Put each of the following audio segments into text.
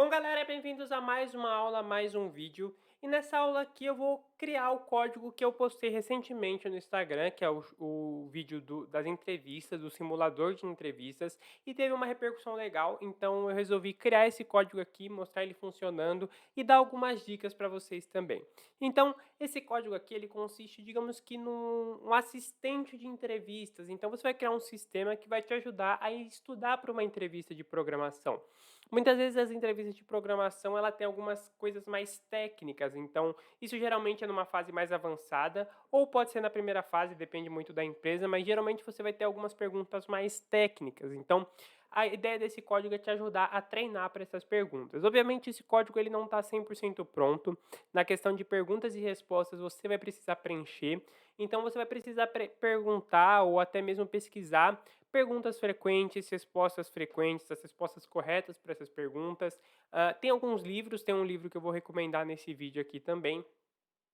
Então, galera, bem-vindos a mais uma aula, mais um vídeo. E nessa aula aqui eu vou criar o código que eu postei recentemente no Instagram, que é o vídeo das entrevistas, do simulador de entrevistas, e teve uma repercussão legal, então eu resolvi criar esse código aqui, mostrar ele funcionando e dar algumas dicas para vocês também. Então, esse código aqui, ele consiste, digamos que num um assistente de entrevistas. Então, você vai criar um sistema que vai te ajudar a estudar para uma entrevista de programação. Muitas vezes as entrevistas de programação, ela tem algumas coisas mais técnicas, então isso geralmente é numa fase mais avançada, ou pode ser na primeira fase, depende muito da empresa, mas geralmente você vai ter algumas perguntas mais técnicas. Então, a ideia desse código é te ajudar a treinar para essas perguntas. Obviamente, esse código ele não está 100% pronto. Na questão de perguntas e respostas, você vai precisar preencher. Então, você vai precisar perguntar ou até mesmo pesquisar perguntas frequentes, as respostas corretas para essas perguntas. Tem alguns livros, tem um livro que eu vou recomendar nesse vídeo aqui também,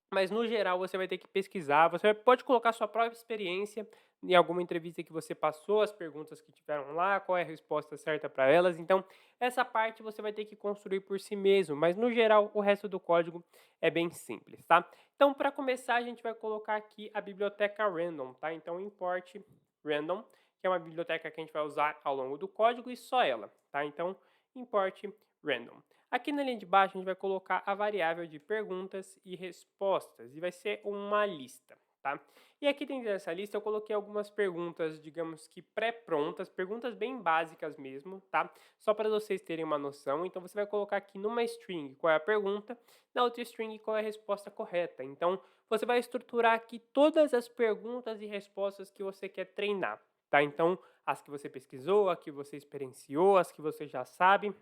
mas no geral você vai ter que pesquisar, pode colocar sua própria experiência em alguma entrevista que você passou, as perguntas que tiveram lá, qual é a resposta certa para elas. Então, essa parte você vai ter que construir por si mesmo, mas no geral o resto do código é bem simples, tá? Então, para começar, a gente vai colocar aqui a biblioteca random, tá? Então, import random, que é uma biblioteca que a gente vai usar ao longo do código e só ela, tá? Então, import random. Aqui na linha de baixo a gente vai colocar a variável de perguntas e respostas e vai ser uma lista, tá? E aqui dentro dessa lista eu coloquei algumas perguntas, digamos que pré-prontas, perguntas bem básicas mesmo, tá? Só para vocês terem uma noção. Então você vai colocar aqui numa string qual é a pergunta, na outra string qual é a resposta correta. Então você vai estruturar aqui todas as perguntas e respostas que você quer treinar, tá? Então as que você pesquisou, as que você experienciou, as que você já sabe.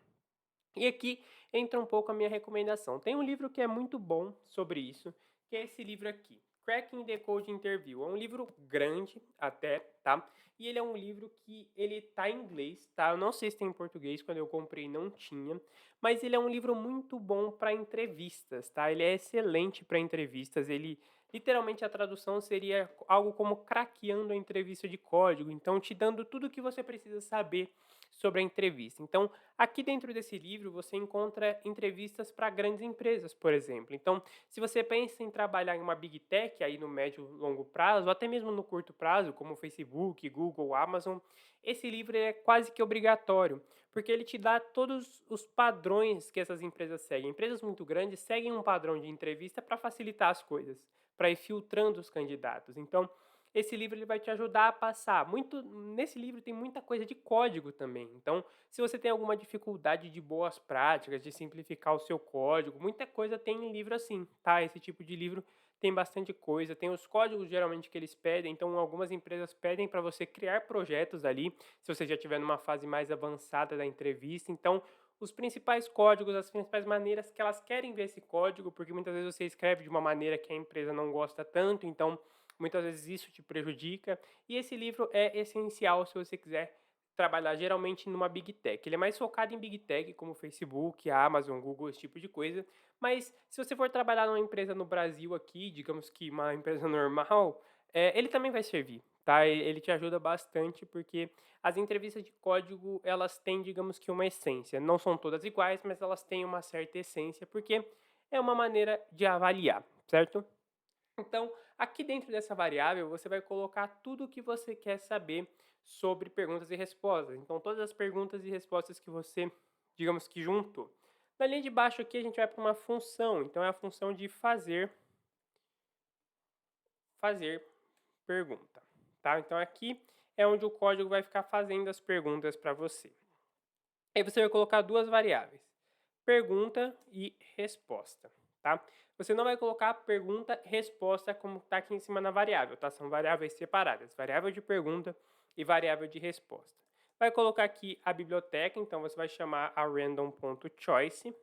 E aqui entra um pouco a minha recomendação. Tem um livro que é muito bom sobre isso, que é esse livro aqui, Cracking the Code Interview. É um livro grande até, tá? E ele é um livro que ele tá em inglês, tá? Eu não sei se tem em português, quando eu comprei não tinha, mas ele é um livro muito bom para entrevistas, tá? Ele é excelente para entrevistas, ele literalmente a tradução seria algo como craqueando a entrevista de código, então te dando tudo o que você precisa saber sobre a entrevista. Então, aqui dentro desse livro você encontra entrevistas para grandes empresas, por exemplo. Então, se você pensa em trabalhar em uma big tech aí no médio e longo prazo, ou até mesmo no curto prazo, como Facebook, Google, Amazon, esse livro é quase que obrigatório, porque ele te dá todos os padrões que essas empresas seguem. Empresas muito grandes seguem um padrão de entrevista para facilitar as coisas, para ir filtrando os candidatos. Então, esse livro ele vai te ajudar a passar. Nesse livro tem muita coisa de código também. Então, se você tem alguma dificuldade de boas práticas, de simplificar o seu código, muita coisa tem em livro assim, tá? Esse tipo de livro tem bastante coisa, tem os códigos geralmente que eles pedem, então algumas empresas pedem para você criar projetos ali, se você já estiver numa fase mais avançada da entrevista. Então, os principais códigos, as principais maneiras que elas querem ver esse código, porque muitas vezes você escreve de uma maneira que a empresa não gosta tanto, então muitas vezes isso te prejudica. E esse livro é essencial se você quiser trabalhar geralmente numa Big Tech. Ele é mais focado em Big Tech, como Facebook, Amazon, Google, esse tipo de coisa. Mas se você for trabalhar numa empresa no Brasil aqui, digamos que uma empresa normal, ele também vai servir, tá? Ele te ajuda bastante porque as entrevistas de código, elas têm, digamos que uma essência. Não são todas iguais, mas elas têm uma certa essência porque é uma maneira de avaliar, certo? Então, aqui dentro dessa variável, você vai colocar tudo o que você quer saber sobre perguntas e respostas. Então, todas as perguntas e respostas que você, digamos que juntou. Na linha de baixo aqui, a gente vai para uma função. Então, é a função de fazer pergunta, tá? Então, aqui é onde o código vai ficar fazendo as perguntas para você. Aí você vai colocar duas variáveis, pergunta e resposta, tá? Você não vai colocar pergunta, resposta como está aqui em cima na variável, tá? São variáveis separadas, variável de pergunta e variável de resposta. Vai colocar aqui a biblioteca, então você vai chamar a random.choice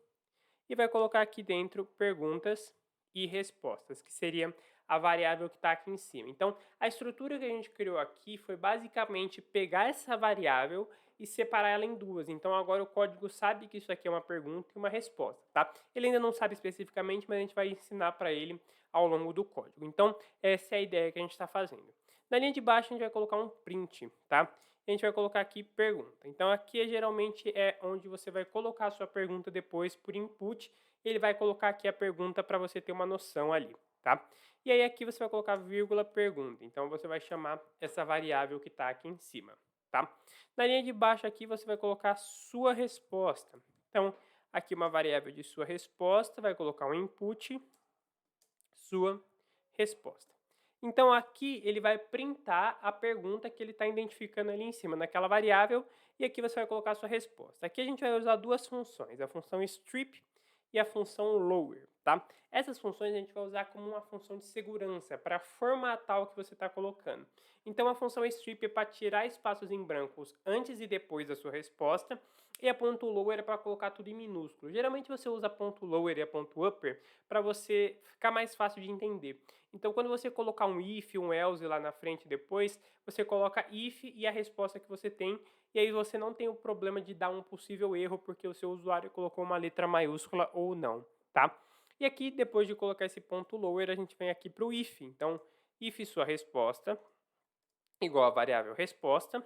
e vai colocar aqui dentro perguntas e respostas, que seria a variável que está aqui em cima. Então, a estrutura que a gente criou aqui foi basicamente pegar essa variável e separar ela em duas. Então, agora o código sabe que isso aqui é uma pergunta e uma resposta, tá? Ele ainda não sabe especificamente, mas a gente vai ensinar para ele ao longo do código. Então, essa é a ideia que a gente está fazendo. Na linha de baixo, a gente vai colocar um print, tá? E a gente vai colocar aqui pergunta. Então aqui geralmente é onde você vai colocar a sua pergunta depois por input. Ele vai colocar aqui a pergunta para você ter uma noção ali, tá? E aí aqui você vai colocar vírgula pergunta. Então você vai chamar essa variável que está aqui em cima, tá? Na linha de baixo aqui você vai colocar sua resposta. Então aqui uma variável de sua resposta, vai colocar um input, sua resposta. Então aqui ele vai printar a pergunta que ele está identificando ali em cima, naquela variável, e aqui você vai colocar a sua resposta. Aqui a gente vai usar duas funções, a função strip e a função lower, tá? Essas funções a gente vai usar como uma função de segurança, para formatar o que você está colocando. Então a função strip é para tirar espaços em brancos antes e depois da sua resposta, e a ponto lower é para colocar tudo em minúsculo. Geralmente você usa ponto lower e a ponto upper para você ficar mais fácil de entender. Então, quando você colocar um if, um else lá na frente depois, você coloca if e a resposta que você tem, e aí você não tem o problema de dar um possível erro porque o seu usuário colocou uma letra maiúscula ou não, tá? E aqui, depois de colocar esse ponto lower, a gente vem aqui para o if. Então, if sua resposta igual a variável resposta,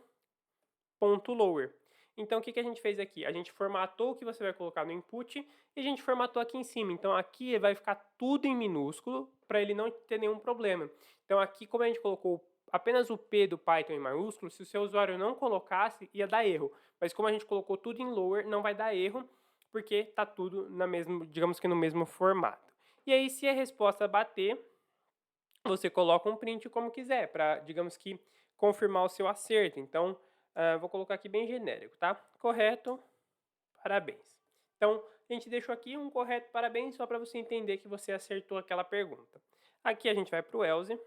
ponto lower. Então, o que a gente fez aqui? A gente formatou o que você vai colocar no input e a gente formatou aqui em cima. Então, aqui vai ficar tudo em minúsculo para ele não ter nenhum problema. Então, aqui, como a gente colocou apenas o P do Python em maiúsculo, se o seu usuário não colocasse, ia dar erro. Mas como a gente colocou tudo em lower, não vai dar erro, porque está tudo na mesma, digamos que no mesmo formato. E aí, se a resposta bater, você coloca um print como quiser, para, digamos que, confirmar o seu acerto. Então, vou colocar aqui bem genérico, tá? Correto, parabéns. Então, a gente deixou aqui um correto parabéns só para você entender que você acertou aquela pergunta. Aqui a gente vai para o else.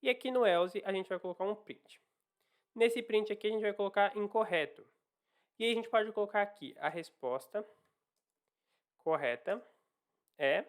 E aqui no else a gente vai colocar um print. Nesse print aqui a gente vai colocar incorreto. E aí a gente pode colocar aqui a resposta correta é...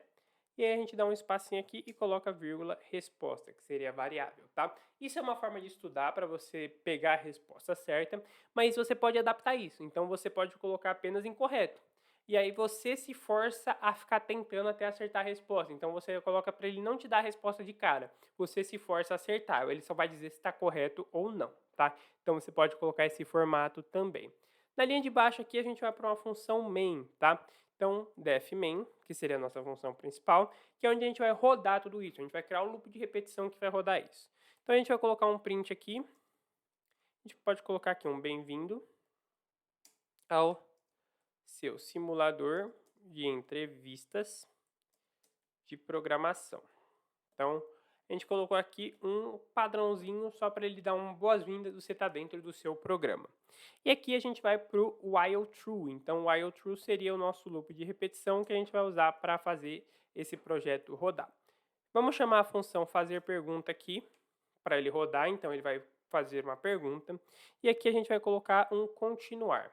E aí a gente dá um espacinho aqui e coloca vírgula resposta, que seria a variável, tá? Isso é uma forma de estudar para você pegar a resposta certa, mas você pode adaptar isso. Então você pode colocar apenas incorreto. E aí você se força a ficar tentando até acertar a resposta. Então você coloca para ele não te dar a resposta de cara. Você se força a acertar. Ele só vai dizer se está correto ou não, tá? Então você pode colocar esse formato também. Na linha de baixo aqui a gente vai para uma função main, tá? Então, def main, que seria a nossa função principal, que é onde a gente vai rodar tudo isso. A gente vai criar um loop de repetição que vai rodar isso. Então, a gente vai colocar um print aqui. A gente pode colocar aqui um bem-vindo ao seu simulador de entrevistas de programação. Então, a gente colocou aqui um padrãozinho só para ele dar uma boas-vindas, você está dentro do seu programa. E aqui a gente vai para o while true. Então, o while true seria o nosso loop de repetição que a gente vai usar para fazer esse projeto rodar. Vamos chamar a função fazer pergunta aqui para ele rodar. Então, ele vai fazer uma pergunta. E aqui a gente vai colocar um continuar.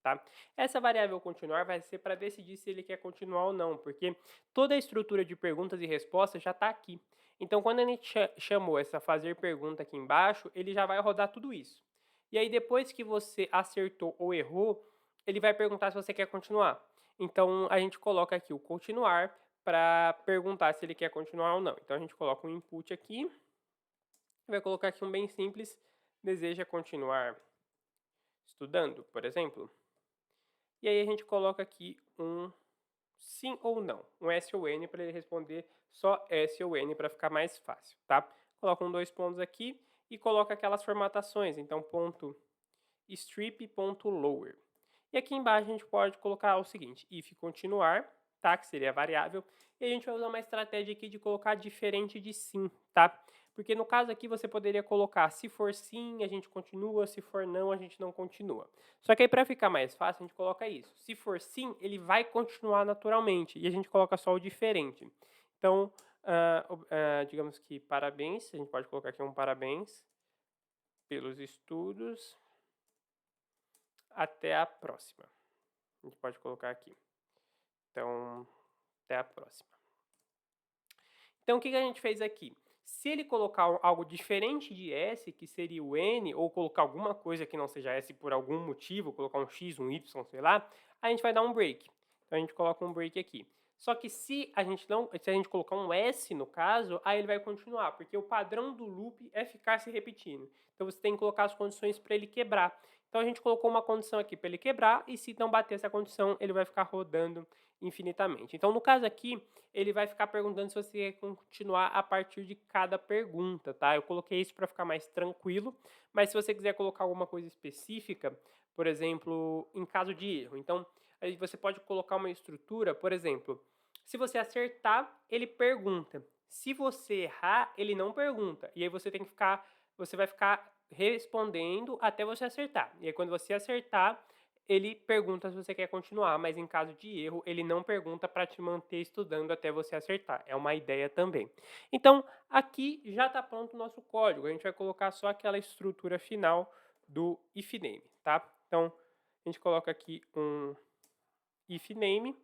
Tá? Essa variável continuar vai ser para decidir se ele quer continuar ou não, porque toda a estrutura de perguntas e respostas já está aqui. Então, quando a gente chamou essa fazer pergunta aqui embaixo, ele já vai rodar tudo isso. E aí, depois que você acertou ou errou, ele vai perguntar se você quer continuar. Então, a gente coloca aqui o continuar para perguntar se ele quer continuar ou não. Então, a gente coloca um input aqui, vai colocar aqui um bem simples, deseja continuar estudando, por exemplo. E aí a gente coloca aqui um sim ou não, um SON para ele responder só SON para ficar mais fácil, tá? Coloca um 2 pontos aqui e coloca aquelas formatações, então ponto strip, ponto lower. E aqui embaixo a gente pode colocar o seguinte, if continuar, tá? Que seria a variável, e a gente vai usar uma estratégia aqui de colocar diferente de sim, tá? Porque no caso aqui você poderia colocar se for sim, a gente continua, se for não, a gente não continua. Só que aí para ficar mais fácil, a gente coloca isso. Se for sim, ele vai continuar naturalmente, e a gente coloca só o diferente. Então, digamos que parabéns, a gente pode colocar aqui um parabéns pelos estudos. Até a próxima. A gente pode colocar aqui. Então, até a próxima. Então, o que a gente fez aqui? Se ele colocar algo diferente de S, que seria o N, ou colocar alguma coisa que não seja S por algum motivo, colocar um X, um Y, sei lá, a gente vai dar um break. Então, a gente coloca um break aqui. Só que se a gente colocar um S no caso, aí ele vai continuar, porque o padrão do loop é ficar se repetindo. Então você tem que colocar as condições para ele quebrar. Então a gente colocou uma condição aqui para ele quebrar, e se não bater essa condição, ele vai ficar rodando infinitamente. Então no caso aqui, ele vai ficar perguntando se você quer continuar a partir de cada pergunta, tá? Eu coloquei isso para ficar mais tranquilo, mas se você quiser colocar alguma coisa específica, por exemplo, em caso de erro, então aí você pode colocar uma estrutura, por exemplo, se você acertar, ele pergunta. Se você errar, ele não pergunta. E aí você vai ficar respondendo até você acertar. E aí quando você acertar, ele pergunta se você quer continuar, mas em caso de erro, ele não pergunta para te manter estudando até você acertar. É uma ideia também. Então, aqui já está pronto o nosso código. A gente vai colocar só aquela estrutura final do if name, tá? Então, a gente coloca aqui um if name,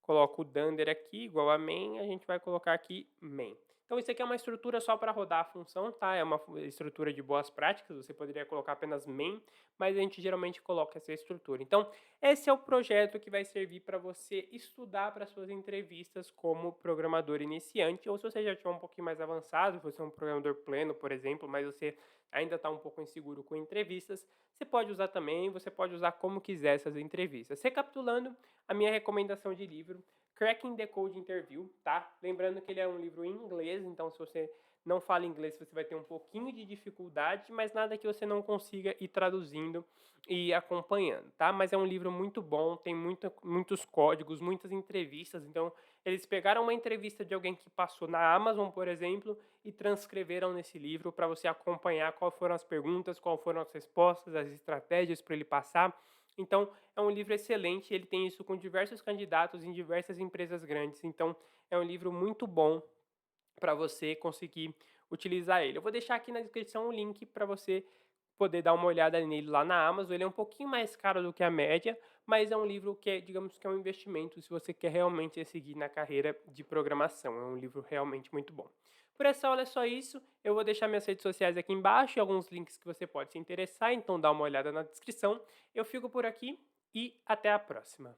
coloco o dunder aqui, igual a main, a gente vai colocar aqui main. Então isso aqui é uma estrutura só para rodar a função, tá? É uma estrutura de boas práticas, você poderia colocar apenas main, mas a gente geralmente coloca essa estrutura. Então esse é o projeto que vai servir para você estudar para suas entrevistas como programador iniciante, ou se você já estiver um pouquinho mais avançado, você é um programador pleno, por exemplo, mas você ainda está um pouco inseguro com entrevistas, você pode usar também, você pode usar como quiser essas entrevistas. Recapitulando, a minha recomendação de livro, Cracking the Code Interview, tá? Lembrando que ele é um livro em inglês, então se você não fala inglês, você vai ter um pouquinho de dificuldade, mas nada que você não consiga ir traduzindo e acompanhando, tá? Mas é um livro muito bom, tem muitos códigos, muitas entrevistas, então eles pegaram uma entrevista de alguém que passou na Amazon, por exemplo, e transcreveram nesse livro para você acompanhar quais foram as perguntas, quais foram as respostas, as estratégias para ele passar. Então, é um livro excelente, ele tem isso com diversos candidatos em diversas empresas grandes. Então, é um livro muito bom para você conseguir utilizar ele. Eu vou deixar aqui na descrição o link para você poder dar uma olhada nele lá na Amazon. Ele é um pouquinho mais caro do que a média, mas é um livro que, digamos que é um investimento se você quer realmente seguir na carreira de programação. É um livro realmente muito bom. Por essa aula é só isso. Eu vou deixar minhas redes sociais aqui embaixo e alguns links que você pode se interessar, então dá uma olhada na descrição. Eu fico por aqui e até a próxima.